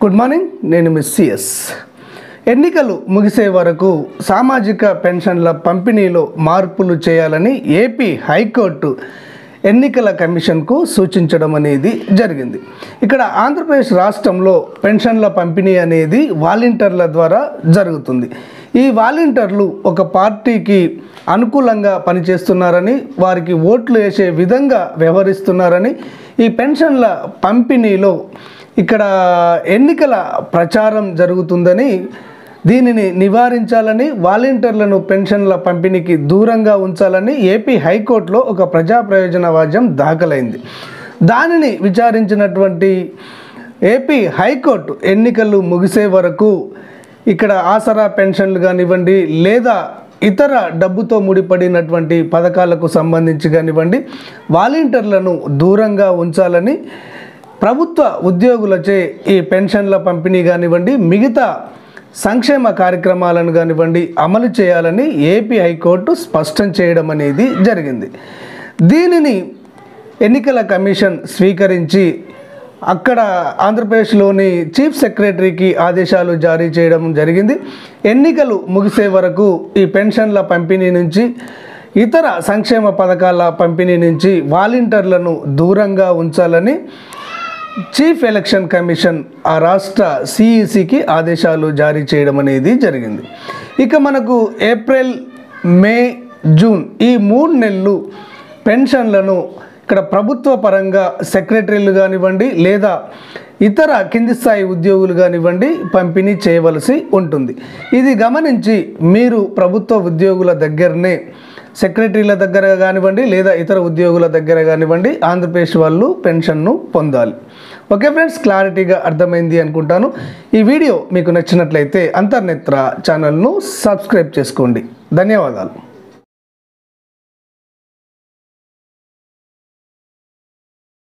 Good morning, నేను miss CS. ఎన్నికలు ముగిసే వరకు సామాజిక పెన్షన్ల పంపిణీలో మార్పులు చేయాలని ఏపీ హైకోర్టు ఎన్నికల కమిషన్కు సూచించడం అనేది జరిగింది. ఇక్కడ ఆంధ్రప్రదేశ్ రాష్ట్రంలో పెన్షన్ల పంపిణీ అనేది వాలంటీర్ల ద్వారా జరుగుతుంది. ఈ వాలంటీర్లు ఒక పార్టీకి అనుకూలంగా పనిచేస్తున్నారని, వారికి ఓట్లు వేసే విధంగా వ్యవహరిస్తున్నారని, ఈ పెన్షన్ల పంపిణీలో ఇక్కడ ఎన్నికల ప్రచారం జరుగుతుందని, దీనిని నివారించాలని, వాలంటీర్లను పెన్షన్ల పంపిణీకి దూరంగా ఉంచాలని ఏపీ హైకోర్టులో ఒక ప్రజా ప్రయోజన వాద్యం దాఖలైంది. దానిని విచారించినటువంటి ఏపీ హైకోర్టు ఎన్నికలు ముగిసే వరకు ఇక్కడ ఆసరా పెన్షన్లు కానివ్వండి, లేదా ఇతర డబ్బుతో ముడిపడినటువంటి పథకాలకు సంబంధించి కానివ్వండి, వాలంటీర్లను దూరంగా ఉంచాలని, ప్రభుత్వ ఉద్యోగులచే ఈ పెన్షన్ల పంపిణీ కానివ్వండి, మిగతా సంక్షేమ కార్యక్రమాలను కానివ్వండి అమలు చేయాలని ఏపీ హైకోర్టు స్పష్టం చేయడం అనేది జరిగింది. దీనిని ఎన్నికల కమిషన్ స్వీకరించి అక్కడ ఆంధ్రప్రదేశ్లోని చీఫ్ సెక్రటరీకి ఆదేశాలు జారీ చేయడం జరిగింది. ఎన్నికలు ముగిసే వరకు ఈ పెన్షన్ల పంపిణీ నుంచి, ఇతర సంక్షేమ పథకాల పంపిణీ నుంచి వాలంటీర్లను దూరంగా ఉంచాలని చీఫ్ ఎలక్షన్ కమిషన్ ఆ రాష్ట్ర సిఈసికి ఆదేశాలు జారీ చేయడం అనేది జరిగింది. ఇక మనకు ఏప్రిల్, మే, జూన్ ఈ 3 నెలలు పెన్షన్లను ఇక్కడ ప్రభుత్వ పరంగా సెక్రటరీలు కానివ్వండి, లేదా ఇతర కింది స్థాయి ఉద్యోగులు కానివ్వండి పంపిణీ చేయవలసి ఉంటుంది. ఇది గమనించి మీరు ప్రభుత్వ ఉద్యోగుల దగ్గరనే, సెక్రటరీల దగ్గర కానివ్వండి లేదా ఇతర ఉద్యోగుల దగ్గర కానివ్వండి ఆంధ్రప్రదేశ్ వాళ్ళు పెన్షన్ను పొందాలి. ఓకే ఫ్రెండ్స్, క్లారిటీగా అర్థమైంది అనుకుంటాను. ఈ వీడియో మీకు నచ్చినట్లయితే అంతర్నేత్ర ఛానల్ను సబ్స్క్రైబ్ చేసుకోండి. ధన్యవాదాలు.